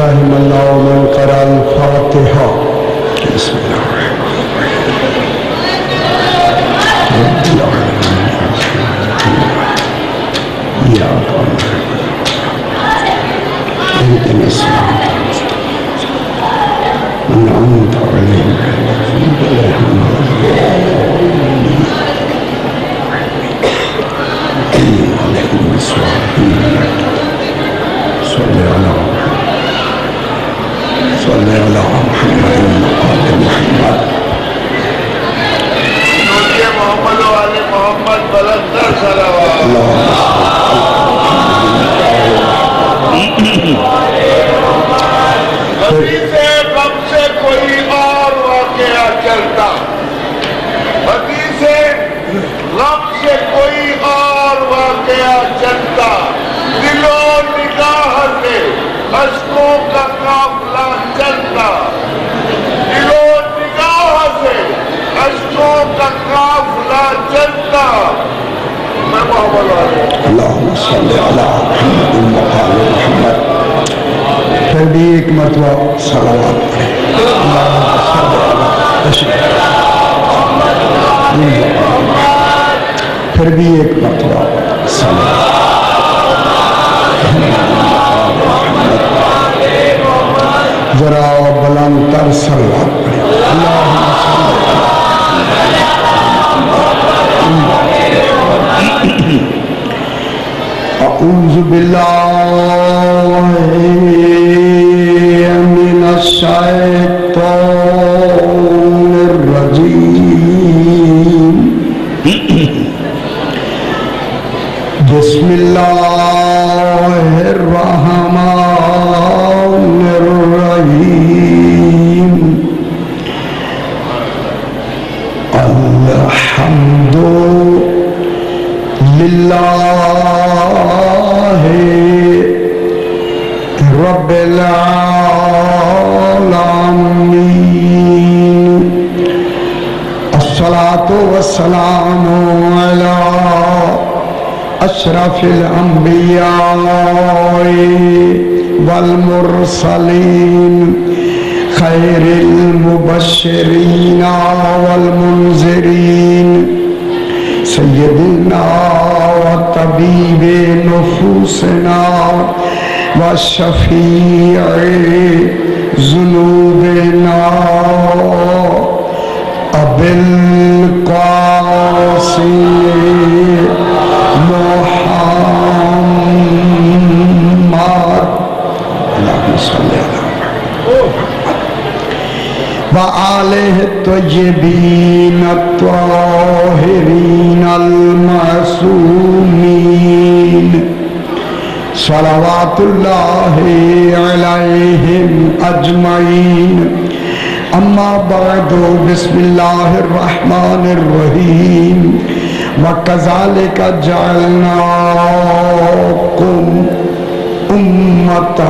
رحم اللہ من قرأ الفاتحہ بسم اللہ اهدنا الصراط أنعمت عليهم صل على محمد وعلى محمد بلندر صلوات حدیث غم سے کوئی اور واقعہ چلتا حدیث غم سے کوئی اور واقعہ چلتا دل و نگاہ سے اشکوں کا قافلہ چلتا دل و نگاہ سے اشکوں کا قافلہ چلتا میں محمد اللہم صلی علی محمد وعلی محمد پھر بھی ایک مرتبہ صلوات پڑھیں اللہم صلی علی پھر بھی ایک مرتبہ صلوات ذرا بلند تر صلوات پڑھیں اللہم اعوذ باللہ من الشیطان الرجیم بسم اللہ الرحمن الرحیم الحمد للہ رب العالمین الصلاة والسلام علی اشرف الانبیاء والمرسلین خیر المبشرین والمنذرین سیدنا و طبیب نفوسنا و شفیع ذنوبنا ابی القاسم محمد اللہم صلی علی وآلہ الطیبین الطاہرین المعصومین صلوات اللہ علیہم اجمعین اما بعد بسم اللہ الرحمن الرحیم وَكَذَلِكَ جَعَلْنَاكُمْ أُمَّةً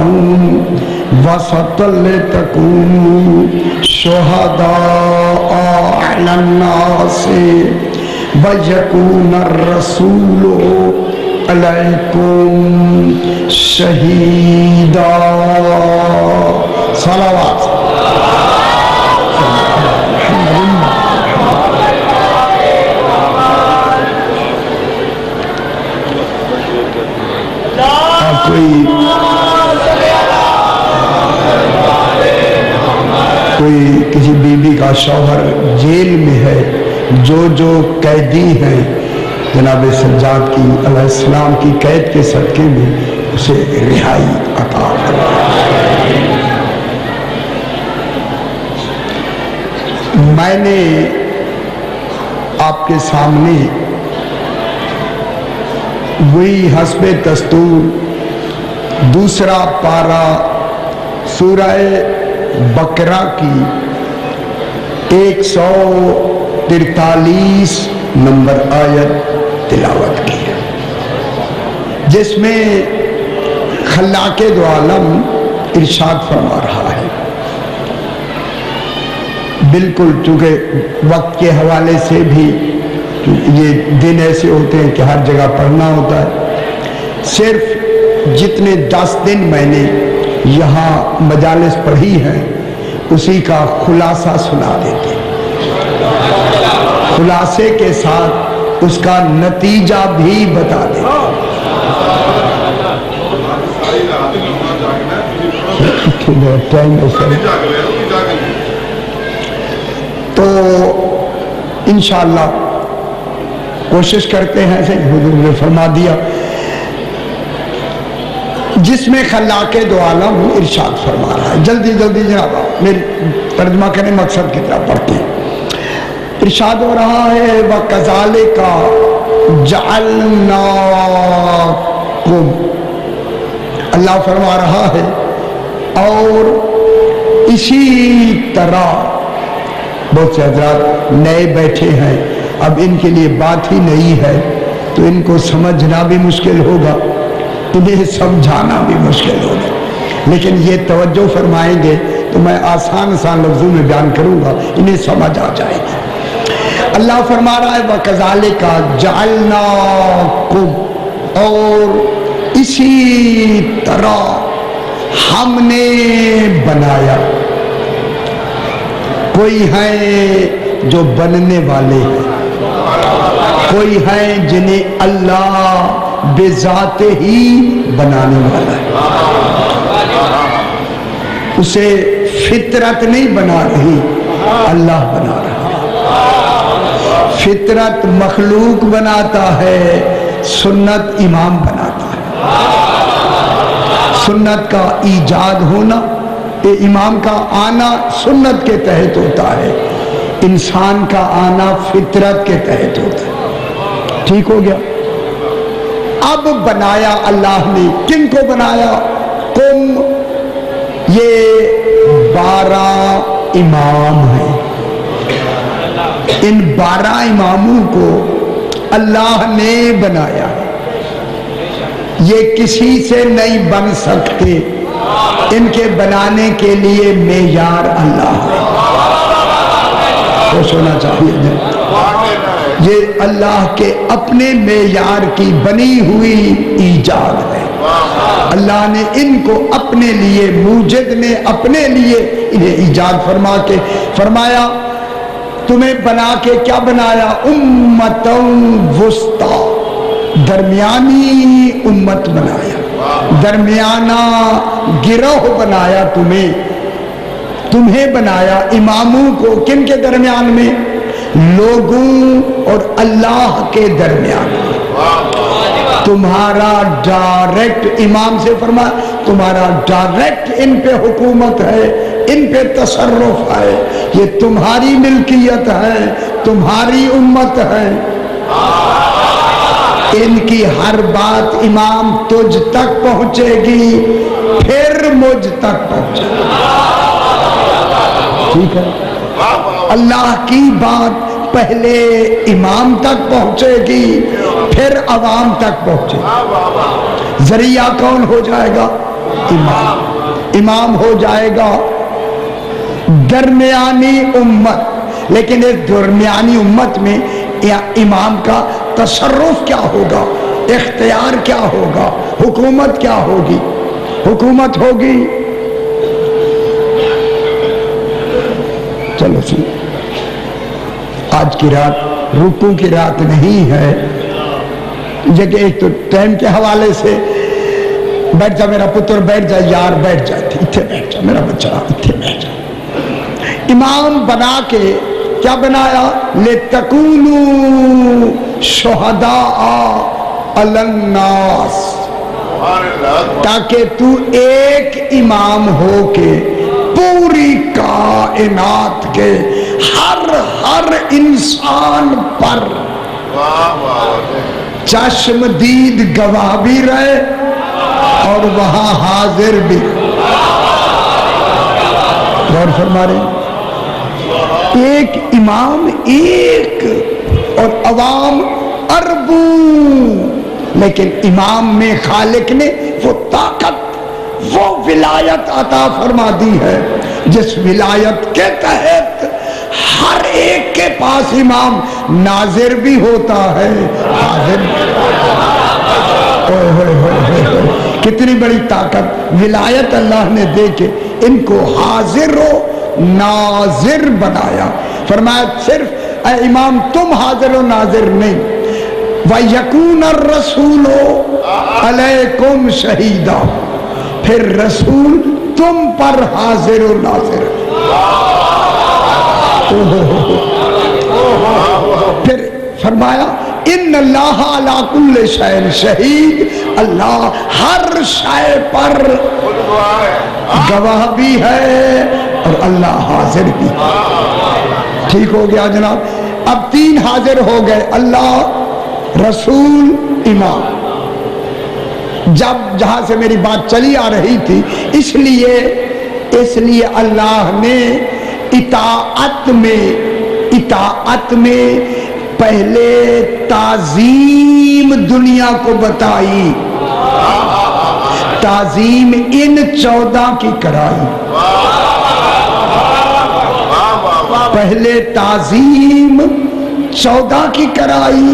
وَسَطًا لِتَكُونُوا شُهَدَاءَ عَلَى النَّاسِ وَيَكُونَ الرَّسُولُ عَلَيْكُمْ شَهِيدًا صلوات کوئی کسی بیوی کا شوہر جیل میں ہے جو قیدی ہیں جناب سجاد کی علیہ السلام کی قید کے صدقے میں اسے رہائی عطا فرمائے۔ میں نے آپ کے سامنے وہی حسب دستور دوسرا پارہ سورہ بقرہ کی 143 نمبر آیت تلاوت کی ہے، جس میں خلاق دو عالم ارشاد فرما رہا ہے۔ بالکل چونکہ وقت کے حوالے سے بھی یہ دن ایسے ہوتے ہیں کہ ہر جگہ پڑھنا ہوتا ہے، صرف جتنے 10 دن میں نے یہاں مجالس پڑھی ہیں اسی کا خلاصہ سنا دیتے، خلاصے کے ساتھ اس کا نتیجہ بھی بتا دیتے۔ تو انشاءاللہ کوشش کرتے ہیں، سے حضور نے فرما دیا جس میں خلاق دو عالم ارشاد فرما رہا ہے۔ جلدی جلدی جناب میری ترجمہ کریں، مقصد کی طرح پڑھتے ہیں۔ ارشاد ہو رہا ہے وَكَذَلِكَ جَعَلْنَاكُمْ، اللہ فرما رہا ہے اور اسی طرح، بہت سے حضرات نئے بیٹھے ہیں، اب ان کے لیے بات ہی نہیں ہے تو ان کو سمجھنا بھی مشکل ہوگا، انہیں سمجھانا بھی مشکل ہوگا، لیکن یہ توجہ فرمائیں گے تو میں آسان لفظوں میں بیان کروں گا، انہیں سمجھ آ جائے گی۔ اللہ فرما رہا ہے وَكَذَلِكَ جَعَلْنَاكُمْ، اور اسی طرح ہم نے بنایا۔ کوئی ہیں جو بننے والے ہیں، کوئی ہیں جنہیں اللہ بذات ہی بنانے والا ہے، اسے فطرت نہیں بنا رہی، اللہ بنا رہا ہے۔ فطرت مخلوق بناتا ہے، سنت امام بناتا ہے۔ سنت کا ایجاد ہونا، امام کا آنا سنت کے تحت ہوتا ہے، انسان کا آنا فطرت کے تحت ہوتا ہے۔ ٹھیک ہو گیا؟ اب بنایا اللہ نے، کن کو بنایا؟ تم، یہ 12 امام ہیں، ان 12 اماموں کو اللہ نے بنایا ہے، یہ کسی سے نہیں بن سکتے، ان کے بنانے کے لیے معیار اللہ ہے۔ خوش ہونا چاہیے، یہ اللہ کے اپنے معیار کی بنی ہوئی ایجاد ہے۔ اللہ نے ان کو اپنے لیے، موجد نے اپنے لیے انہیں ایجاد فرما کے فرمایا تمہیں بنا کے کیا بنایا؟ امتاً وسطیٰ، درمیانی امت بنایا، درمیانہ گروہ بنایا، تمہیں بنایا اماموں کو، کن کے درمیان میں؟ لوگوں اور اللہ کے درمیان میں۔ تمہارا ڈائریکٹ، امام سے فرمایا تمہارا ڈائریکٹ ان پہ حکومت ہے، ان پہ تصرف ہے، یہ تمہاری ملکیت ہے، تمہاری امت ہے، ان کی ہر بات امام تجھ تک پہنچے گی، پھر مجھ تک پہنچے گی۔ ٹھیک ہے؟ اللہ کی بات پہلے امام تک پہنچے گی، پھر عوام تک پہنچے گی۔ ذریعہ کون ہو جائے گا؟ امام۔ امام ہو جائے گا درمیانی امت، لیکن اس درمیانی امت میں امام کا تصرف کیا ہوگا، اختیار کیا ہوگا، حکومت کیا ہوگی؟ حکومت ہوگی، چلو سی آج کی رات رکوع کی رات نہیں ہے، جگہ ایک تو ٹائم کے حوالے سے بیٹھ جا میرا پتر، بیٹھ جا یار، بیٹھ جا اتھے، بیٹھ جا میرا بچہ اتھے بیٹھ جا۔ امام بنا کے کیا بنایا؟ لِتَكُونُوا شُهَدَاءَ عَلَى النَّاسِ، تاکہ تو ایک امام ہو کے پوری کائنات کے ہر انسان پر چشم دید گواہ بھی رہے اور وہاں حاضر بھی۔ غور فرما رہے ہیں؟ ایک امام ایک اور عوام اربوں، لیکن امام میں خالق نے وہ طاقت، وہ ولایت عطا فرما دی ہے جس ولایت کے تحت ہر ایک کے پاس امام ناظر بھی ہوتا ہے، حاضر بھی۔ کتنی بڑی طاقت ولایت اللہ نے دے کے ان کو حاضر و ناظر بنایا. فرمایا صرف اے امام تم حاضر و ناظر نہیں، وَيَكُونَ الرَّسُولُ عَلَيْكُمْ شَهِيدًا، پھر رسول تم پر حاضر و ناظر. پھر فرمایا ان اللہ علی کل شیء شہید، اللہ ہر شے پر گواہ بھی ہے اور اللہ حاضر بھی ہے. ٹھیک ہو گیا جناب. اب تین حاضر ہو گئے، اللہ، رسول، امام. جب جہاں سے میری بات چلی آ رہی تھی، اس لیے اللہ نے اطاعت میں پہلے تعظیم دنیا کو بتائی، تعظیم ان 14 کی کرائی. پہلے تعظیم 14 کی کرائی،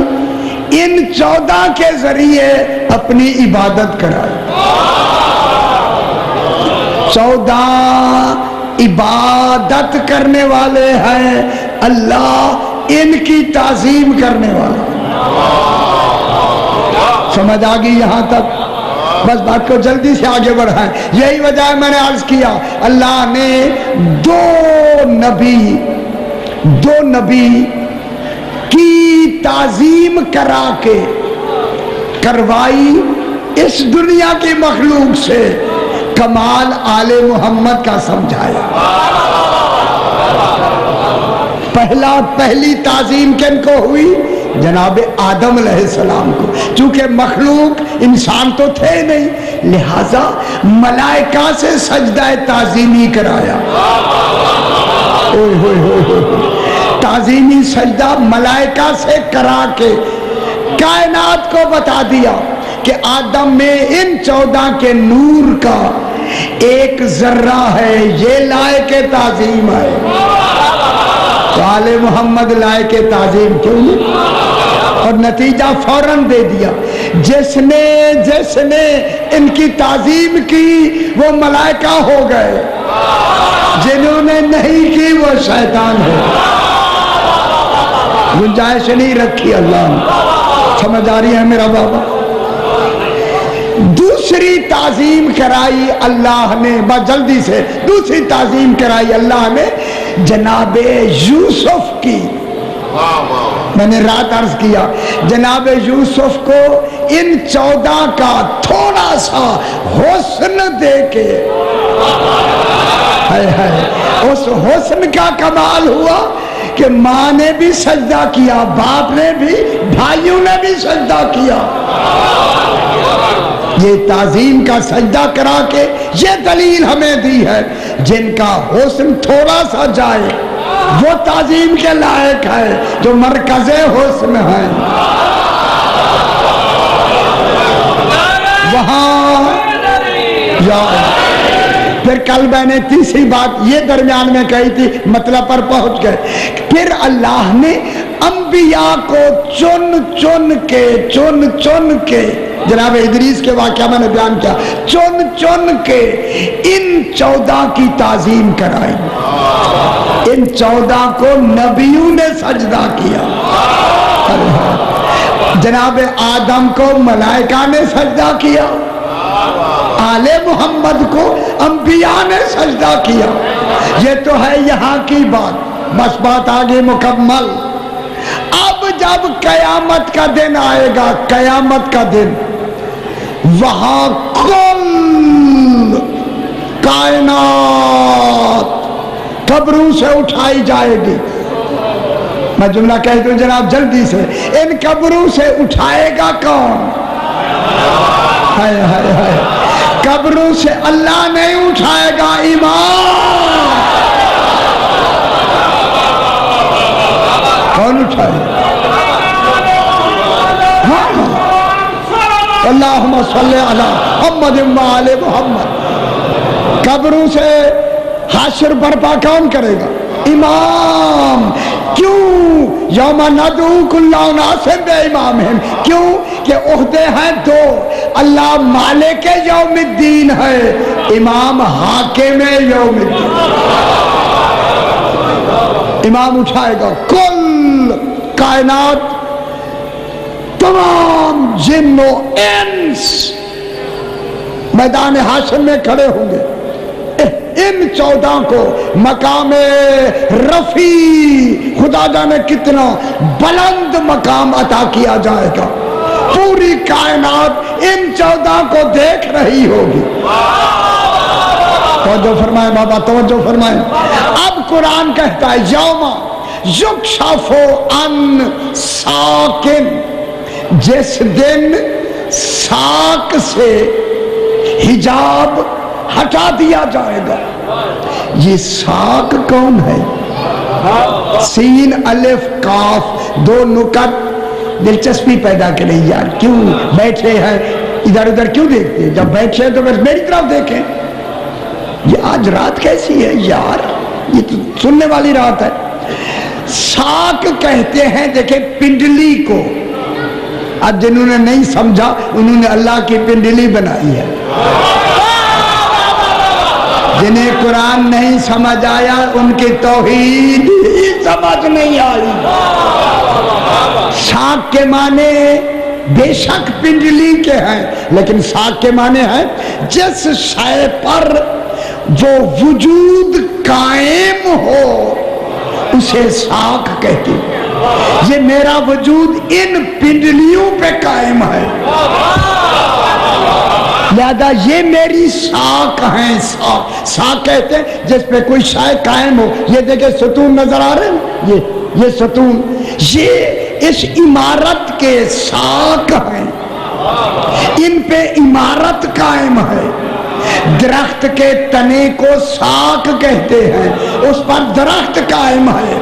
ان 14 کے ذریعے اپنی عبادت کرائی. 14 عبادت کرنے والے ہیں، اللہ ان کی تعظیم کرنے والا. سمجھ آ گئی یہاں تک؟ بس بات کو جلدی سے آگے بڑھائیں. یہی وجہ ہے میں نے عرض کیا اللہ نے دو نبی کی تعظیم کروائی اس دنیا کی مخلوق سے. کمال آل محمد کا سمجھایا. پہلی تعظیم کن کو ہوئی؟ جناب آدم علیہ السلام کو. چونکہ مخلوق انسان تو تھے نہیں، لہذا ملائکہ سے سجدہ تعظیمی کرایا. تعظیمی سجدہ ملائکہ سے کرا کے کائنات کو بتا دیا کہ آدم میں ان 14 کے نور کا ایک ذرہ ہے، یہ لائق تعظیم ہے. تو آل محمد لائق تعظیم کیوں نہیں؟ اور نتیجہ فوراً دے دیا. جس نے ان کی تعظیم کی وہ ملائکہ ہو گئے، جنہوں نے نہیں کی وہ شیطان ہے. گنجائش نہیں رکھی اللہ نے. سمجھ آ رہی ہے میرا بابا؟ دوسری تعظیم کرائی اللہ نے، بس جلدی سے دوسری تعظیم کرائی اللہ نے جناب یوسف کی. میں نے رات عرض کیا جناب یوسف کو ان 14 کا تھوڑا سا حسن دے کے، اس حسن کا کمال ہوا کہ ماں نے بھی سجدہ کیا، باپ نے بھی، بھائیوں نے بھی سجدہ کیا. یہ تعظیم کا سجدہ کرا کے یہ دلیل ہمیں دی ہے جن کا حسن تھوڑا سا جائے وہ تعظیم کے لائق ہے، جو مرکز حسن ہے. وہاں پھر کل میں نے تیسری بات یہ درمیان میں کہی تھی، مطلب پر پہنچ گئے. پھر اللہ نے انبیاء کو چن کے جناب ادریس کے واقعہ میں نے بیان کیا، چن کے ان 14 کی تعظیم کرائی. ان 14 کو نبیوں نے سجدہ کیا. جناب آدم کو ملائکہ نے سجدہ کیا، آل محمد کو انبیاء نے سجدہ کیا. یہ تو ہے یہاں کی بات. بس بات آگے مکمل. اب جب قیامت کا دن آئے گا، قیامت کا دن، وہاں کل کائنات قبروں سے اٹھائی جائے گی. میں جملہ کہہ دوں جناب جلدی سے، ان قبروں سے اٹھائے گا کون؟ ہائے ہائے ہائے، قبروں سے اللہ نہیں اٹھائے گا، ایمان. کون اٹھائے گا؟ اللہم صلی علی محمد و آل محمد. قبروں سے حشر برپا کون کرے گا؟ امام. کیوں؟ یوم ندعو کل اناس بامامہم. کیوں کہ عہدے ہیں دو، اللہ مالک یوم الدین ہے، امام حاکم یوم الدین۔ امام اٹھائے گا، کل کائنات، تمام جن و انس میدان حشر میں کھڑے ہوں گے۔ ان 14 کو مقام رفیع، خدا جانے کتنا بلند مقام عطا کیا جائے گا۔ پوری کائنات ان 14 کو دیکھ رہی ہوگی۔ توجہ فرمائیں بابا، توجہ فرمائیں۔ اب قرآن کہتا ہے یوم یکشف عن ساق، جس دن ساق سے حجاب ہٹا دیا جائے گا۔ یہ ساق کون ہے؟ سین الف کاف، دو نکت دلچسپی پیدا کریں یار، کیوں بیٹھے ہیں ادھر ادھر کیوں دیکھتے ہیں؟ جب بیٹھے ہیں تو بس میری طرف دیکھیں۔ یہ آج رات کیسی ہے یار، یہ تو سننے والی رات ہے۔ ساق کہتے ہیں دیکھیں پنڈلی کو، اب جنہوں نے نہیں سمجھا انہوں نے اللہ کی پنڈلی بنائی ہے۔ جنہیں قرآن نہیں سمجھ آیا ان کی توحید ہی سمجھ نہیں آئی۔ ساق کے معنی بے شک پنڈلی کے ہیں، لیکن ساق کے معنی ہے جس شے پر وہ وجود قائم ہو اسے ساق کہتے ہیں۔ یہ میرا وجود ان پنڈلیوں پہ قائم ہے، لہذا یہ میری ساق ہیں۔ ساق کہتے ہیں جس پہ کوئی شے قائم ہو۔ یہ دیکھیں ستون نظر آ رہے ہیں، یہ ستون، یہ اس عمارت کے ساق ہیں، ان پہ عمارت قائم ہے۔ درخت کے تنے کو ساق کہتے ہیں، اس پر درخت قائم ہے۔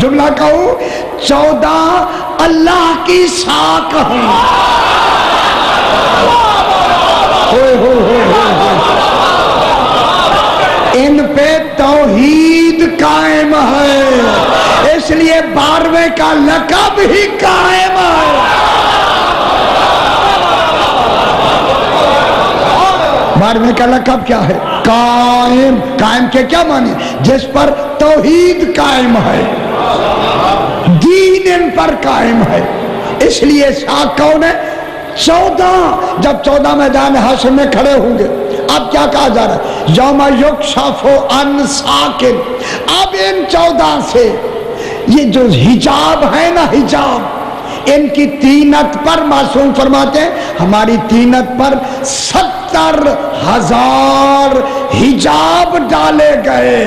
جملہ کہو 14 اللہ کی ساق ہیں۔ ان پہ توحید قائم ہے، اس لیے 12ویں کا لقب ہی قائم ہے۔ 12ویں کا لقب کیا ہے؟ قائم۔ قائم کے کیا معنی؟ جس پر توحید قائم ہے، دین ان پر قائم ہے، اس لیے ساق کون ہے؟ 14۔ جب 14 میدان حشر میں کھڑے ہوں گے، اب کیا کہا جا رہا ہے؟ یوم یکشف عن ساق۔ اب ان 14 سے یہ جو حجاب ہے نا، حجاب، ان کی طینت پر معصوم فرماتے ہیں ہماری طینت پر 70,000 حجاب ڈالے گئے،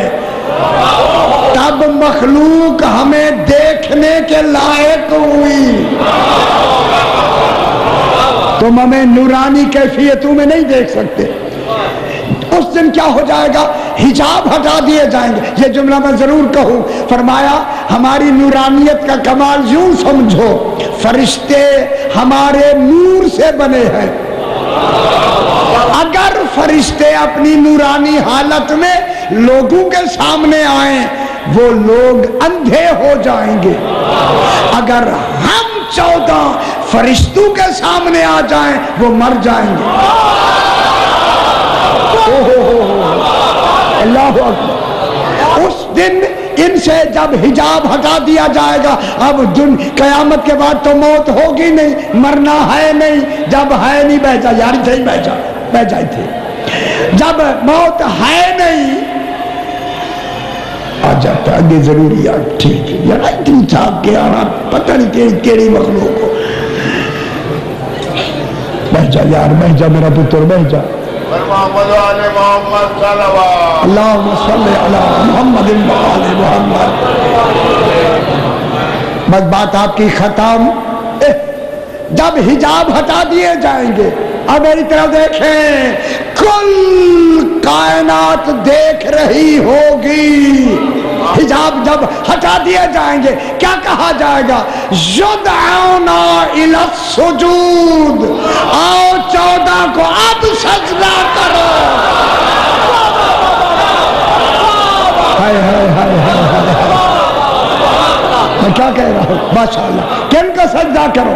تب مخلوق ہمیں دیکھنے کے لائق ہوئی۔ تم ہمیں نورانی کیفیتوں میں نہیں دیکھ سکتے۔ اس دن کیا ہو جائے گا؟ حجاب ہٹا دیے جائیں گے۔ یہ جملہ میں ضرور کہوں، فرمایا ہماری نورانیت کا کمال یوں سمجھو، فرشتے ہمارے نور سے بنے ہیں۔ اگر فرشتے اپنی نورانی حالت میں لوگوں کے سامنے آئیں وہ لوگ اندھے ہو جائیں گے، اگر ہم 14 فرشتوں کے سامنے آ جائیں وہ مر جائیں گے۔ اللہ اکبر۔ اس دن ان سے جب حجاب ہٹا دیا جائے گا، اب قیامت کے بعد تو موت ہوگی نہیں، مرنا ہے نہیں۔ جب ہے نہیں بہ جا یار، بہ جائے تھے، جب موت ہے نہیں آ جاتا آگے ضروری آ ٹھیک ہے یار، اتنی چھاپ کے آنا پتہ نہیں کیڑی مخلوق کو۔ بہ جا یار، بہ جا میرا پتر، بہ جا۔ اللہم صلی علی محمد وآل محمد۔ بس بات آپ کی ختم۔ جب حجاب ہٹا دیے جائیں گے، اب میری طرف دیکھیں، کل کائنات دیکھ رہی ہوگی۔ حجاب جب ہٹا دیے جائیں گے کیا کہا جائے گا؟ یدعونا الی السجود، آؤ 14 کو اب سجدہ کرو۔ ہائے ہائے ہائے ہائے، میں کیا کہہ رہا ہوں؟ ماشاءاللہ۔ کن کا سجدہ کرو؟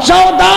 14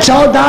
14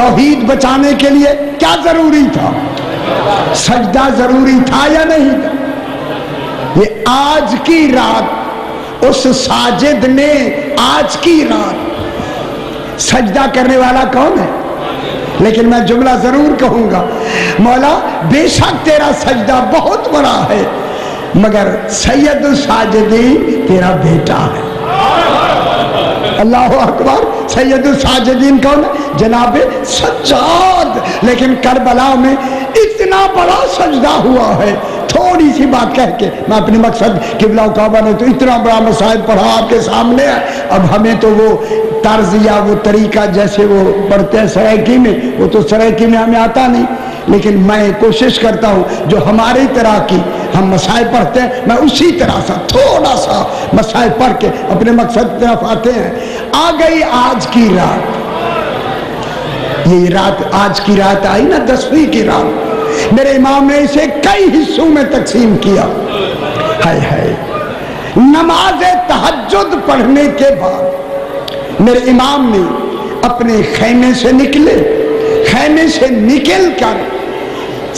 توحید بچانے کے لیے کیا ضروری تھا؟ سجدہ ضروری تھا یا نہیں تھا؟ یہ آج کی رات اس ساجد نے آج کی رات سجدہ کرنے والا کون ہے؟ لیکن میں جملہ ضرور کہوں گا، مولا بے شک تیرا سجدہ بہت بڑا ہے، مگر سید الساجدین تیرا بیٹا ہے۔ اللہ اکبر۔ سید الساجدین کون ہے؟ جناب سجاد۔ لیکن کربلا میں اتنا بڑا سجدہ ہوا ہے، تھوڑی سی بات کہہ کے میں اپنے مقصد، قبلہ و کعبہ نے تو اتنا بڑا مسائل پڑھا آپ کے سامنے ہے، اب ہمیں تو وہ طرز یا وہ طریقہ جیسے وہ پڑھتے ہیں سرائکی میں، وہ تو سرائکی میں ہمیں آتا نہیں، لیکن میں کوشش کرتا ہوں جو ہماری طرح کی ہم مسائل پڑھتے ہیں، میں اسی طرح سا تھوڑا سا مسائل پڑھ کے اپنے مقصد کی طرف آتے ہیں۔ آ گئی آج کی رات، یہ رات آج کی رات آئی نا، 10ویں کی رات، میرے امام نے اسے کئی حصوں میں تقسیم کیا۔ ہائے ہائے، نماز تہجد پڑھنے کے بعد میرے امام نے اپنے خیمے سے نکلے، خیمے سے نکل کر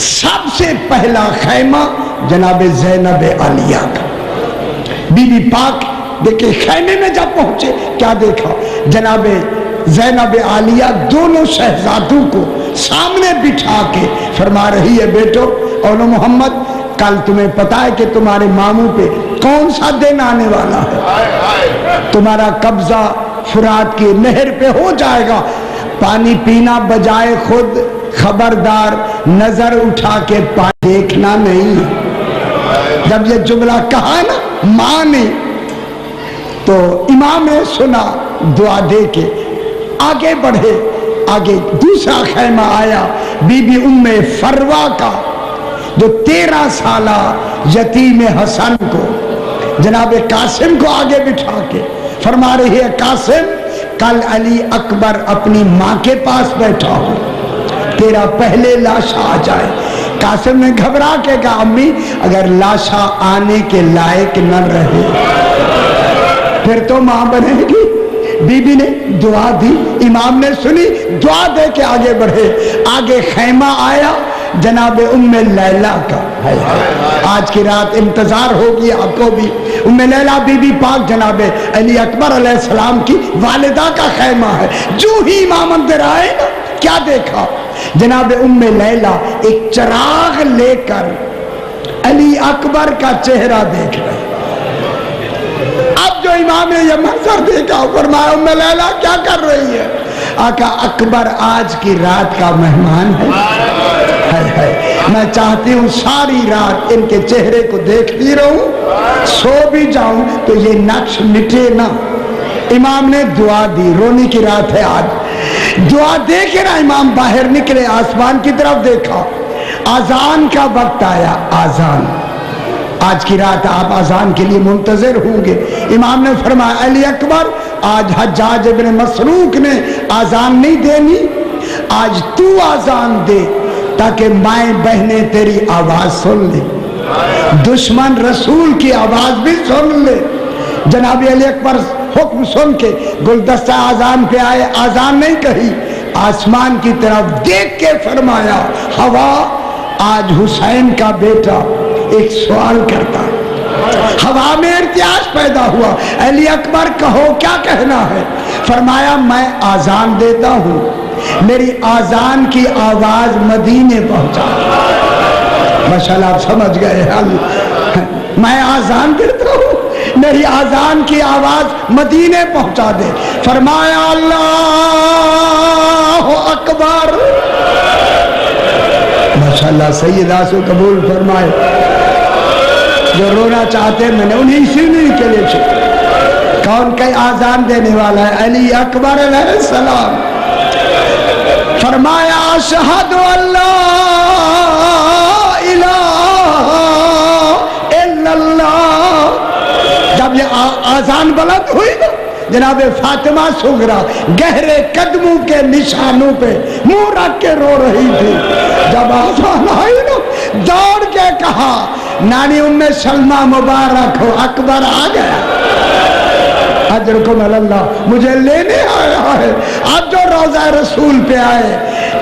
سب سے پہلا خیمہ جناب زینب عالیہ کا، بی بی پاک دیکھیں خیمے میں جب پہنچے کیا دیکھا؟ جناب زینب عالیہ دونوں شہزادوں کو سامنے بٹھا کے فرما رہی ہے، بیٹو اولو محمد، کل تمہیں پتا ہے کہ تمہارے ماموں پہ کون سا دن آنے والا ہے، تمہارا قبضہ فرات کی نہر پہ ہو جائے گا، پانی پینا بجائے خود، خبردار نظر اٹھا کے پانی دیکھنا نہیں۔ جب یہ جملہ کہا نا ماں نے، تو امام نے سنا، دعا دے کے آگے بڑھے، آگے دوسرا خیمہ آیا بی بی ام فروا کا، جو 13 سالہ یتیم حسن کو جناب قاسم کو آگے بٹھا کے فرما رہی ہے، قاسم کل علی اکبر اپنی ماں کے پاس بیٹھا ہو، تیرا پہلے لاشا آ جائے۔ قاسم نے گھبرا کے کہا، امی اگر لاشا آنے کے لائق نہ رہے پھر تو ماں بنے گی۔ بی بی نے دعا دی، امام نے سنی، دعا دے کے آگے بڑھے، آگے خیمہ آیا جناب ام لیلہ کا۔ آج کی رات انتظار ہوگی آپ کو بھی، ام لیلہ بی بی پاک جناب علی اکبر علیہ السلام کی والدہ کا خیمہ ہے۔ جو ہی امام اندر آئے نا، کیا دیکھا؟ جناب ام لیلہ ایک چراغ لے کر علی اکبر کا چہرہ دیکھ رہے۔ اب جو امام نے یہ منظر دیکھا، فرمایا ام لیلہ کیا کر رہی ہے؟ آقا اکبر آج کی رات کا مہمان ہے۔ میں چاہتی ہوں ساری رات ان کے چہرے کو دیکھتی رہوں، سو بھی جاؤں تو یہ نقش مٹے نہ۔ امام نے دعا دی، رونے کی رات ہے آج، دعا دے کے نا امام باہر نکلے، آسمان کی طرف دیکھا، آذان کا وقت آیا، آذان۔ آج کی رات آپ آذان کے لیے منتظر ہوں گے۔ امام نے فرمایا، علی اکبر آج حجاج ابن مسروق نے آذان نہیں دینی، آج تو آذان دے تاکہ مائیں بہنیں تیری آواز سن لیں، دشمن رسول کی آواز بھی سن لے۔ جناب علی اکبر حکم سن کے گلدستہ آذان پہ آئے، آذان نہیں کہی، آسمان کی طرف دیکھ کے فرمایا، ہوا آج حسین کا بیٹا ایک سوال کرتا ہے۔ ہوا میں ارتعاش پیدا ہوا، علی اکبر کہو کیا کہنا ہے؟ فرمایا میں آذان دیتا ہوں، میری آذان کی آواز مدینے پہنچا۔ ماشاءاللہ آپ سمجھ گئے، میں آذان دیتا ہوں، میری آذان کی آواز مدینے پہنچا دے۔ فرمایا اللہ اکبر۔ ماشاءاللہ سیدہ سے قبول فرمائے، جو رونا چاہتے میں نے انہیں سننے کے لیے چھوڑا۔ کون کئی آذان دینے والا ہے؟ علی اکبر علیہ السلام۔ فرمایا اشہد اللہ الہ الا اللہ۔ جب یہ آذان بلند ہوئی نا، جناب فاطمہ صغرا گہرے قدموں کے نشانوں پہ منہ رکھ کے رو رہی تھی۔ جب آذان آئی نا، دوڑ کے کہا، نانی ام سلمہ مبارک ہو، اکبر آ گیا، اجرکم اللہ، مجھے لینے آیا ہے۔ اب جو روضہ رسول پہ آئے،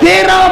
13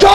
2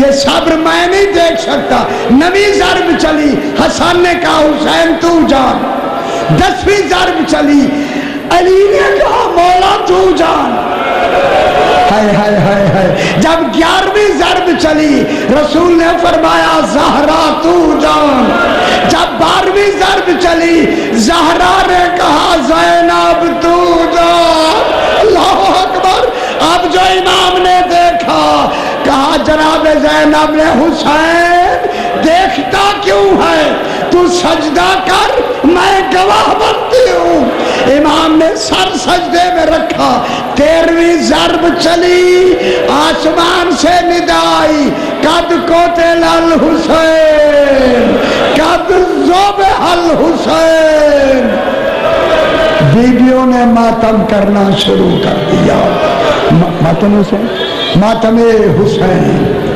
یہ صبر میں نہیں دیکھ سکتا. 9ویں ضرب چلی، حسن نے کہا حسین تو جان. 10ویں ضرب چلی، علی نے کہا مولا تو جان. ہائے ہائے ہائے ہائے. جب 11ویں ضرب چلی رسول نے فرمایا زہرا تو جان. جب 12ویں ضرب چلی زہرا نے کہا زینب تو جان. اللہ اکبر. اب جو امام نے دیکھا کہا جناب زینب نے حسین دیکھتا کیوں ہے، تو سجدہ کر میں گواہ بنتی ہوں. امام نے سر سجدے میں رکھا. 13ویں ضرب چلی، آسمان سے ندا آئی قد قتل الحسین قد ذبح الحسین. بیبیوں نے ماتم کرنا شروع کر دیا. ماتم حسین، ماتم حسین.